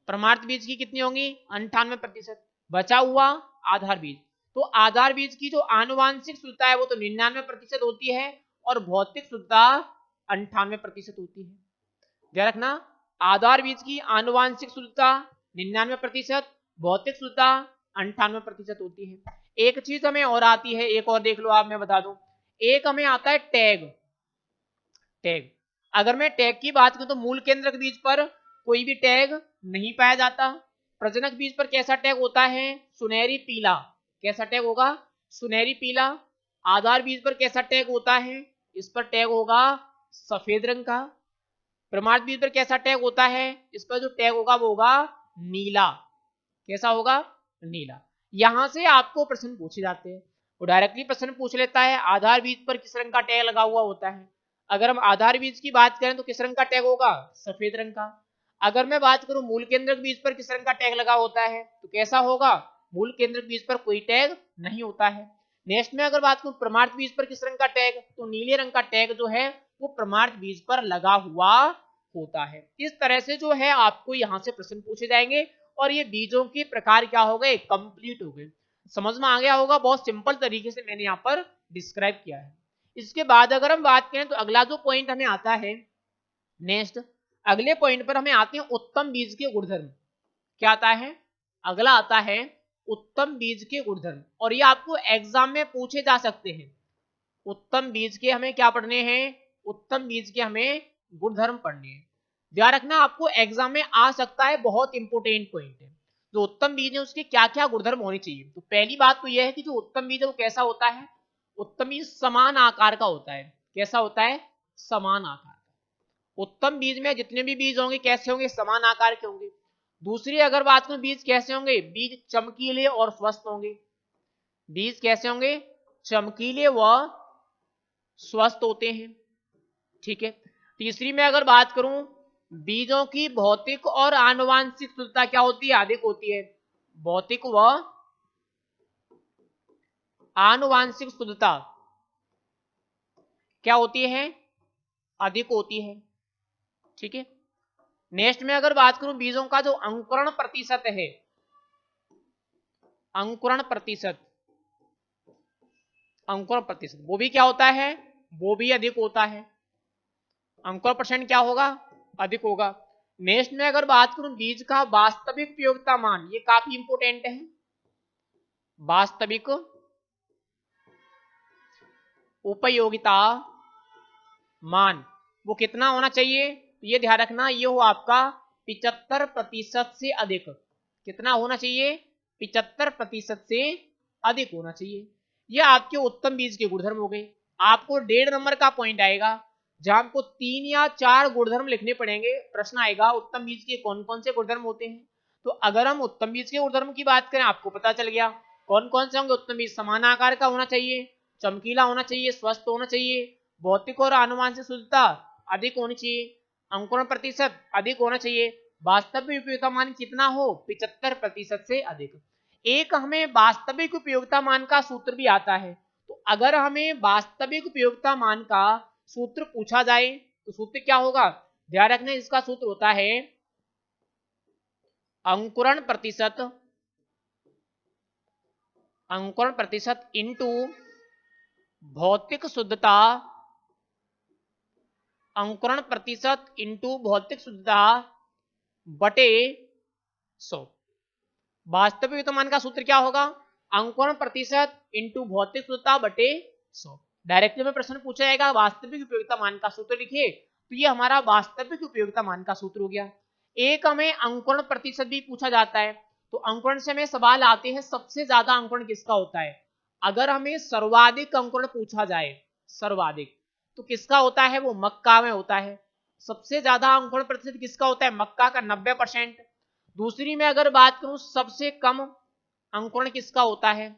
प्रमाणित बीज की कितनी होंगी, 98%। बचा हुआ आधार बीज, तो आधार बीज की जो आनुवांशिक शुद्धता है वो तो 99% होती है और भौतिक शुद्धता 98% होती है। ध्यान रखना, आधार बीज की आनुवांशिक शुद्धता 99%, भौतिक शुद्धता 98% होती है। एक चीज हमें और आती है, एक और देख लो आप, मैं बता दूं, एक हमें आता है टैग। टैग, अगर मैं टैग की बात करूं तो मूल केंद्रक बीज पर कोई भी टैग नहीं पाया जाता। प्रजनक बीज पर कैसा टैग होता है, सुनहरी पीला, कैसा टैग होगा, सुनहरी पीला। आधार बीज पर कैसा टैग होता है, इस पर टैग होगा सफेद रंग का। प्रमाणित बीज पर कैसा टैग होता है, इस पर जो टैग होगा वो होगा नीला, कैसा होगा, नीला। यहां से आपको प्रश्न पूछे जाते हैं, वो डायरेक्टली प्रश्न पूछ लेता है आधार बीज पर किस रंग का टैग लगा हुआ होता है। अगर हम आधार बीज की बात करें तो किस रंग का टैग होगा, सफेद रंग का। अगर मैं बात करूं मूल केंद्रक बीज पर किस रंग का टैग लगा होता है तो कैसा होगा, मूल केंद्रक बीज पर कोई टैग नहीं होता है। नेक्स्ट में अगर बात करूं प्रमाणित बीज पर किस रंग का टैग, तो नीले रंग का टैग जो है वो प्रमाणित बीज पर लगा हुआ होता है। इस तरह से जो है आपको यहां से प्रश्न पूछे जाएंगे और ये बीजों के प्रकार क्या हो गए, कंप्लीट हो गए। समझ में आ गया होगा, बहुत सिंपल तरीके से मैंने यहाँ पर डिस्क्राइब किया है। इसके बाद अगर हम बात करें तो अगला जो पॉइंट हमें आता है नेक्स्ट, अगले पॉइंट पर हमें आते हैं उत्तम बीज के गुणधर्म। क्या आता है? अगला आता है उत्तम बीज के गुणधर्म, और ये आपको एग्जाम में पूछे जा सकते हैं। उत्तम बीज के हमें क्या पढ़ने हैं? उत्तम बीज के हमें गुणधर्म पढ़ने हैं। ध्यान रखना, आपको एग्जाम में आ सकता है, बहुत इंपोर्टेंट पॉइंट है। जो उत्तम बीज है उसके क्या क्या गुणधर्म होने चाहिए। तो पहली बात तो यह है कि जो उत्तम बीज है वो कैसा होता है? उत्तम बीज समान आकार का होता है। कैसा होता है? समान आकार। उत्तम बीज में जितने भी बीज होंगे कैसे होंगे? समान आकार के होंगे। दूसरी अगर बात करूं, बीज कैसे होंगे? बीज चमकीले और स्वस्थ होंगे। बीज कैसे होंगे? चमकीले व स्वस्थ होते हैं। ठीक है। तीसरी में अगर बात करूं, बीजों की भौतिक और आनुवांशिक शुद्धता क्या होती है? अधिक होती है। भौतिक व आनुवांशिक शुद्धता क्या होती है? अधिक होती है। ठीक है। नेक्स्ट में अगर बात करूं, बीजों का जो अंकुरण प्रतिशत है, अंकुरण प्रतिशत वो भी क्या होता है? वो भी अधिक होता है। अंकुरण परसेंट क्या होगा? अधिक होगा। नेक्स्ट में अगर बात करूं, बीज का वास्तविक उपयोगिता मान, ये काफी इंपोर्टेंट है। वास्तविक उपयोगिता मान वो कितना होना चाहिए? तो ये ध्यान रखना, ये हो आपका 75% से अधिक। कितना होना चाहिए? 75% से अधिक होना चाहिए। ये आपके उत्तम बीज के गुणधर्म हो गए। आपको 1.5 नंबर का पॉइंट आएगा जहां आपको 3 या 4 गुणधर्म लिखने पड़ेंगे। प्रश्न आएगा उत्तम बीज के कौन कौन से गुणधर्म होते हैं। तो अगर हम उत्तम बीज के गुणधर्म की बात करें, आपको पता चल गया कौन कौन से होंगे। उत्तम बीज समान आकार का होना चाहिए, चमकीला होना चाहिए, स्वस्थ होना चाहिए, भौतिक और आनुवांशिक शुद्धता अधिक होनी चाहिए, अंकुरण प्रतिशत अधिक होना चाहिए, वास्तविक उपयोगिता मान कितना हो? 75% से अधिक। एक हमें वास्तविक उपयोगिता मान का सूत्र भी आता है। तो अगर हमें वास्तविक उपयोगिता मान का सूत्र पूछा जाए तो सूत्र क्या होगा? ध्यान रखना, इसका सूत्र होता है अंकुरण प्रतिशत इंटू भौतिक शुद्धता, अंकुरण प्रतिशत इंटू भौतिक शुद्धता बटे 100। वास्तविक उपयोगिता मान का सूत्र क्या होगा? अंकुरण प्रतिशत इंटू भौतिक शुद्धता बटे 100। डायरेक्टली में प्रश्न पूछा जाएगा वास्तविक उपयोगिता मान का सूत्र लिखिए, तो ये हमारा वास्तविक उपयोगिता मान का सूत्र हो गया। एक हमें अंकुरण प्रतिशत भी पूछा जाता है। तो अंकुरण से हमें सवाल आते हैं सबसे ज्यादा अंकुरण किसका होता है। अगर हमें सर्वाधिक अंकुरण पूछा जाए, सर्वाधिक, तो किसका होता है? वो मक्का में होता है। सबसे ज्यादा अंकुरण प्रतिशत किसका होता है? मक्का का 90%। दूसरी में अगर बात करूं, सबसे कम अंकुरण किसका होता है?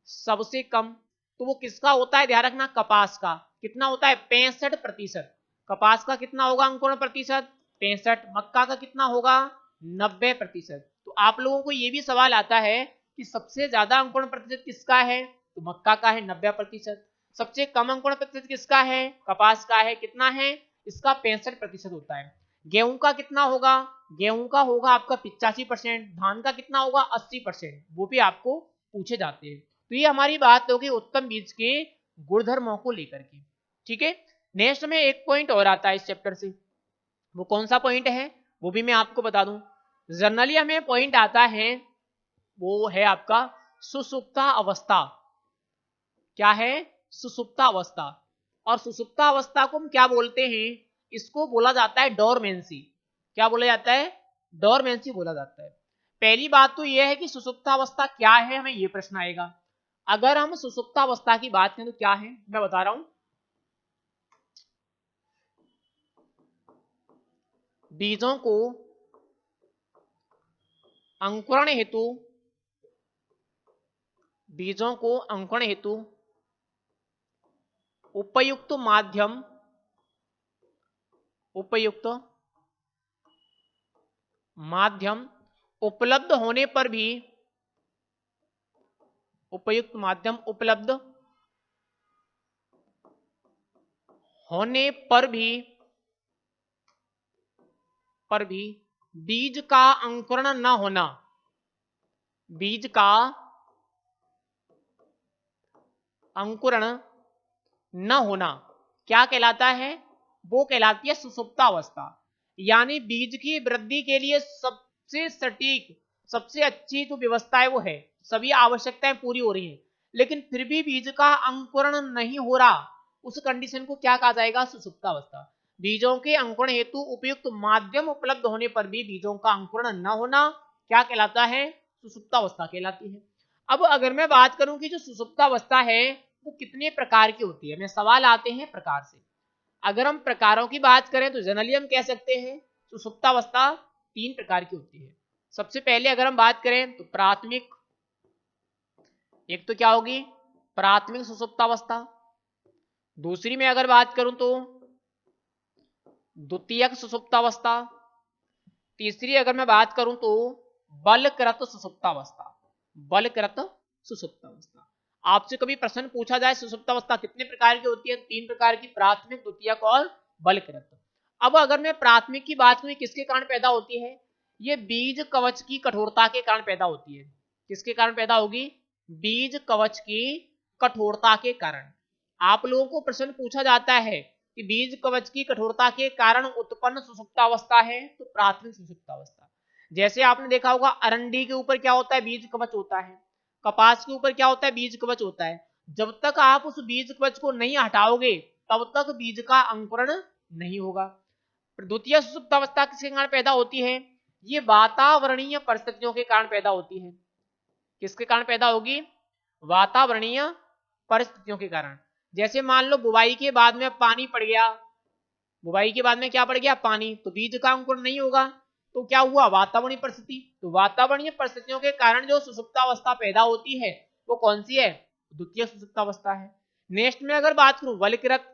सबसे कम, तो वो किसका होता है? ध्यान रखना, कपास का। कितना होता है? 65%। कपास का कितना होगा अंकुरण प्रतिशत? 65। मक्का का कितना होगा? 90%। तो आप लोगों को ये भी सवाल आता है कि सबसे ज्यादा अंकुरण प्रतिशत किसका है? तो मक्का का है 90%। सबसे कम अंकुरण प्रतिशत किसका है? कपास का है। कितना है? इसका 65% होता है। गेहूं का कितना होगा? गेहूं का होगा आपका 85%। धान का कितना होगा? 80%। वो भी आपको पूछे जाते हैं। तो ये हमारी बात होगी उत्तम बीज के गुणधर्मों को लेकर के। ठीक है। नेक्स्ट में एक पॉइंट और आता है इस चैप्टर से, वो कौन सा पॉइंट है वो भी मैं आपको बता दूं। जनरली हमें पॉइंट आता है, वो है आपका सुसुप्ता अवस्था। क्या है? सुसुप्ता अवस्था। और सुसुप्ता अवस्था को हम क्या बोलते हैं? इसको बोला जाता है डोरमेंसी। क्या बोला जाता है? डोरमेंसी बोला जाता है। पहली बात तो यह है कि सुसुप्ता अवस्था क्या है, हमें यह प्रश्न आएगा। अगर हम सुसुप्ता अवस्था की बात करें तो क्या है, मैं बता रहा हूं। बीजों को अंकुरण हेतु, बीजों को अंकुरण हेतु उपयुक्त माध्यम, उपयुक्त माध्यम उपलब्ध होने पर भी, उपयुक्त माध्यम उपलब्ध होने पर भी बीज का अंकुरण न होना, बीज का अंकुरण न होना क्या कहलाता है? वो कहलाती है सुसुप्तावस्था। यानी बीज की वृद्धि के लिए सबसे सटीक, सबसे अच्छी जो व्यवस्था है वो है, सभी आवश्यकताएं पूरी हो रही हैं, लेकिन फिर भी बीज का अंकुरण नहीं हो रहा, उस कंडीशन को क्या कहा जाएगा? सुसुप्तावस्था। बीजों के अंकुरण हेतु उपयुक्त माध्यम उपलब्ध होने पर भी बीजों का अंकुरण न होना क्या कहलाता है? सुसुप्तावस्था कहलाती है। अब अगर मैं बात करूं कि जो सुसुप्तावस्था है वो कितने प्रकार की होती है, मैं सवाल आते हैं प्रकार से। अगर हम प्रकारों की बात करें तो जनरली हम कह सकते हैं सुसुप्तावस्था 3 प्रकार की होती है। सबसे पहले अगर हम बात करें तो प्राथमिक, एक तो क्या होगी? प्राथमिक सुसुप्तावस्था। दूसरी में अगर बात करूं तो द्वितीयक सुसुप्तावस्था। तीसरी अगर मैं बात करूं तो बलकृत सुसुप्तावस्था। बलकृत सुसुप्तावस्था। आपसे कभी प्रश्न पूछा जाए सुसुप्तावस्था कितने प्रकार की होती है? 3 प्रकार की, प्राथमिक, द्वितीयक और बलकृत। अब अगर मैं प्राथमिक की बात करूं, किसके कारण पैदा होती है? ये बीज कवच की कठोरता के कारण पैदा होती है। किसके कारण पैदा होगी? बीज कवच की कठोरता के कारण। आप लोगों को प्रश्न पूछा जाता है कि बीज कवच की कठोरता के कारण उत्पन्न सुसुप्तावस्था है तो प्राथमिक सुसुप्तावस्था। जैसे आपने देखा होगा अरंडी के ऊपर क्या होता है? बीज कवच होता है। कपास के ऊपर क्या होता है? बीज कवच होता है। जब तक आप उस बीज कवच को नहीं हटाओगे तब तक बीज का अंकुरण नहीं होगा। द्वितीय सुसुप्तावस्था किसके कारण पैदा होती है? ये वातावरणीय परिस्थितियों के कारण पैदा होती है। किसके कारण पैदा होगी? वातावरणीय परिस्थितियों के कारण। जैसे मान लो बुवाई के बाद में पानी पड़ गया, बुवाई के बाद में क्या पड़ गया? पानी, तो बीज का अंकुरण नहीं होगा। तो क्या हुआ? वातावरणीय परिस्थिति। तो वातावरणीय परिस्थितियों के कारण जो सुसुप्तावस्था पैदा होती है वो कौन सी है? द्वितीय सुसुप्तावस्था है। नेक्स्ट में अगर बात करूं बलकृत।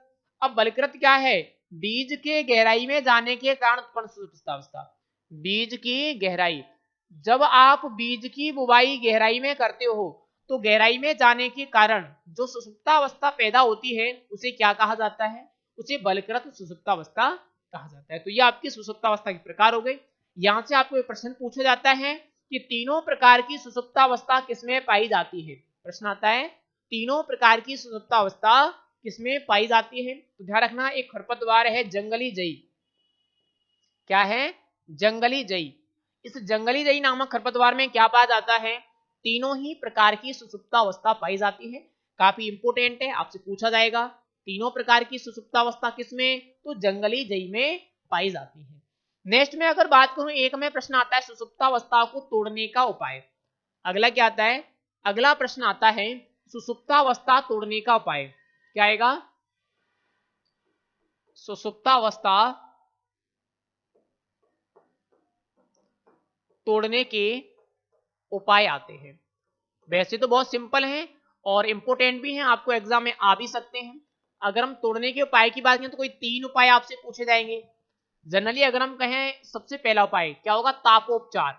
अब बलकृत क्या है? बीज के गहराई में जाने के कारण उत्पन्न सुसुप्तावस्था। बीज की गहराई, जब आप बीज की बुवाई गहराई में करते हो तो गहराई में जाने के कारण जो सुसुप्तावस्था पैदा होती है उसे क्या कहा जाता है? उसे बलकृत सुसुप्तावस्था कहा जाता है। तो ये आपकी सुसुप्तावस्था के प्रकार हो गई। यहां से आपको एक प्रश्न पूछा जाता है कि तीनों प्रकार की सुसुप्तावस्था किसमें पाई जाती है? प्रश्न आता है तीनों प्रकार की सुसुप्तावस्था किसमें पाई जाती है? तो ध्यान रखना, एक खरपतवार है जंगली जई। क्या है? जंगली जई। इस जंगली जई नामक खरपतवार में क्या पाया जाता है? तीनों ही प्रकार की सुसुप्तावस्था पाई जाती है। काफी इंपोर्टेंट है, आपसे पूछा जाएगा तीनों प्रकार की सुसुप्तावस्था किसमें? तो जंगली जई में पाई जाती है। नेक्स्ट में अगर बात करूं, एक में प्रश्न आता है सुसुप्तावस्था को तोड़ने का उपाय। अगला क्या आता है? अगला प्रश्न आता है सुसुप्तावस्था तोड़ने का उपाय। क्या आएगा? सुसुप्तावस्था तोड़ने के उपाय आते हैं। वैसे तो बहुत सिंपल हैं और इंपोर्टेंट भी हैं, आपको एग्जाम में आ भी सकते हैं। अगर हम तोड़ने के उपाय की बात करें तो कोई 3 उपाय आपसे पूछे जाएंगे। जनरली अगर हम कहें सबसे पहला उपाय क्या होगा? तापोपचार।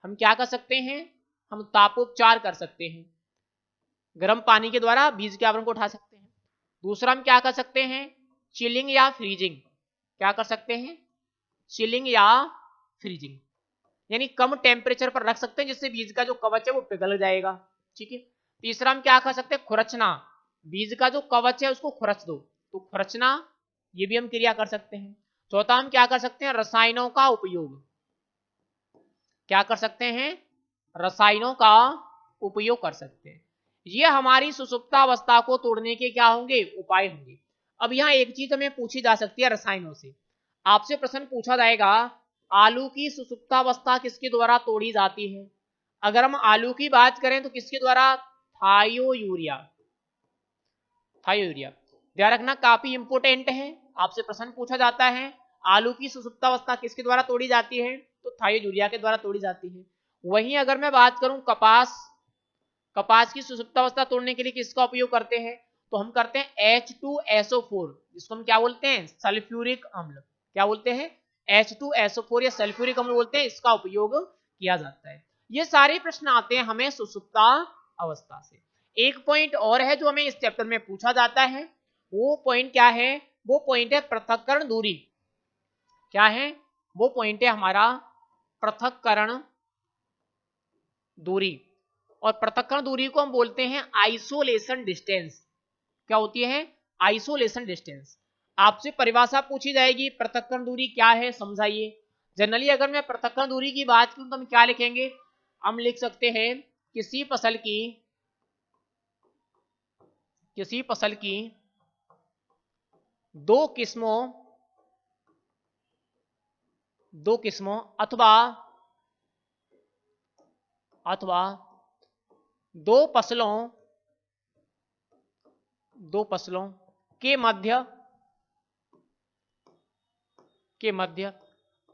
हम क्या कर सकते हैं? हम तापोपचार कर सकते हैं, गर्म पानी के द्वारा बीज के आवरण को उठा सकते हैं। दूसरा हम क्या कर सकते हैं? चिलिंग या फ्रीजिंग। क्या कर सकते हैं? चिलिंग या फ्रीजिंग, यानी कम टेम्परेचर पर रख सकते हैं जिससे बीज का जो कवच है वो पिघल जाएगा। ठीक है। तीसरा हम क्या कर सकते हैं? खुरचना। बीज का जो कवच है उसको खुरच दो, तो खुरचना, ये भी हम क्रिया कर सकते हैं। चौथा हम क्या कर सकते हैं? रसायनों का उपयोग। क्या कर सकते हैं? रसायनों का उपयोग कर सकते हैं। ये हमारी सुसुप्तावस्था को तोड़ने के क्या होंगे? उपाय होंगे। अब यहाँ एक चीज हमें पूछी जा सकती है रसायनों से। आपसे प्रश्न पूछा जाएगा आलू की सुसुप्तावस्था किसके द्वारा तोड़ी जाती है? अगर हम आलू की बात करें तो किसके द्वारा? थायोयूरिया। थायोयूरिया, ध्यान रखना काफी इंपोर्टेंट है, आपसे प्रश्न पूछा जाता है आलू की सुसुप्तावस्था किसके द्वारा तोड़ी जाती है? तो थायोयूरिया के द्वारा तोड़ी जाती है। वहीं अगर मैं बात करूं कपास, कपास की सुसुप्तावस्था तोड़ने के लिए किसका उपयोग करते हैं? तो हम करते हैं H2SO4, जिसको हम क्या बोलते हैं? सल्फ्यूरिक अम्ल। क्या बोलते हैं? H2SO4 या सल्फ्यूरिक अम्ल बोलते हैं, इसका उपयोग किया जाता है। ये सारे प्रश्न आते हैं हमें सुसुप्ता अवस्था से। एक पॉइंट और है जो हमें इस चैप्टर में पूछा जाता है, वो पॉइंट क्या है? वो पॉइंट है पृथक्करण दूरी। क्या है? वो पॉइंट है हमारा पृथक्करण दूरी। और पृथक्करण दूरी को हम बोलते हैं आइसोलेशन डिस्टेंस। क्या होती है? Isolation distance. आपसे परिभाषा पूछी जाएगी, पृथक्करण दूरी क्या है समझाइए। जनरली अगर मैं पृथक्करण दूरी की बात करूं तो हम क्या लिखेंगे, हम लिख सकते हैं किसी फसल की दो किस्मों अथवा दो फसलों के मध्य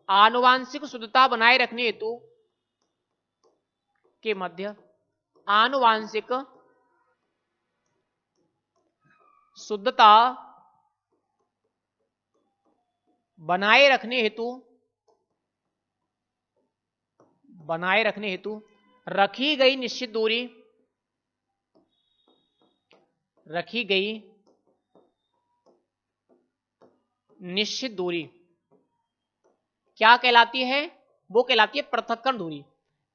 आनुवांशिक शुद्धता बनाए रखने हेतु आनुवांशिक शुद्धता बनाए रखने हेतु रखी गई निश्चित दूरी क्या कहलाती है, वो कहलाती है पृथक्करण दूरी।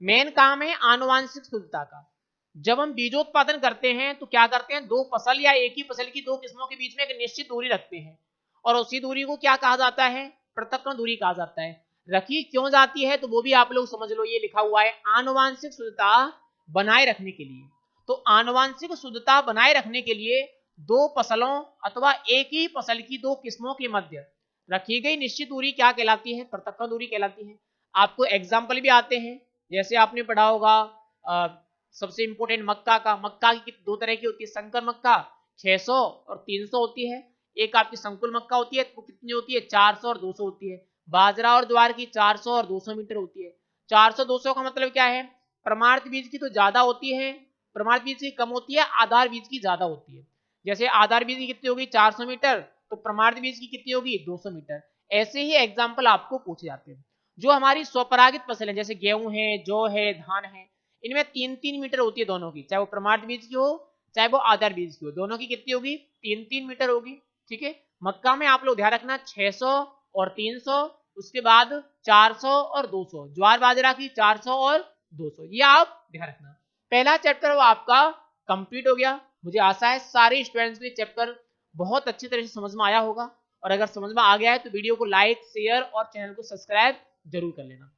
मेन काम है आनुवांशिक शुद्धता का। जब हम बीजोत्पादन करते हैं तो क्या करते हैं, दो फसल या एक ही फसल की दो किस्मों के बीच में एक निश्चित दूरी रखते हैं और उसी दूरी को क्या कहा जाता है, पृथक्करण दूरी कहा जाता है। रखी क्यों जाती है तो वो भी आप लोग समझ लो, ये लिखा हुआ है आनुवांशिक शुद्धता बनाए रखने के लिए। तो आनुवांशिक शुद्धता बनाए रखने के लिए दो फसलों अथवा एक ही फसल की दो किस्मों के मध्य रखी गई निश्चित दूरी क्या कहलाती है, पृथक्करण दूरी कहलाती है। आपको एग्जाम्पल भी आते हैं, जैसे आपने पढ़ा होगा सबसे इंपोर्टेंट मक्का की दो तरह की होती है, संकर मक्का 600 और 300 होती है, एक आपकी संकुल मक्का होती है, वो कितनी होती है 400 और 200 होती है। बाजरा और ज्वार की 400 और 200 मीटर होती है। 400-200 का मतलब क्या है, प्रमाणित बीज की तो ज्यादा होती है, प्रमाणित बीज की कम होती है, आधार बीज की ज्यादा होती है। जैसे आधार बीज की कितनी होगी 400 मीटर, तो प्रमाणित बीज की कितनी होगी 200 मीटर। ऐसे ही एग्जाम्पल आपको पूछे जाते हैं। जो हमारी स्वपरागित फसल है जैसे गेहूं है, जौ है, धान है, इनमें 3-3 मीटर होती है दोनों की, चाहे वो प्रमाणित बीज की हो चाहे वो आधार बीज की हो, दोनों की कितनी होगी 3-3 मीटर होगी। ठीक है, मक्का में आप लोग ध्यान रखना 600 और 300, उसके बाद 400 और 200, ज्वार बाजरा की 400 और 200, ये आप ध्यान रखना। पहला चैप्टर वो आपका कंप्लीट हो गया। मुझे आशा है सारे स्टूडेंट्स को ये चैप्टर बहुत अच्छी तरह से समझ में आया होगा, और अगर समझ में आ गया है तो वीडियो को लाइक, शेयर और चैनल को सब्सक्राइब जरूर कर लेना।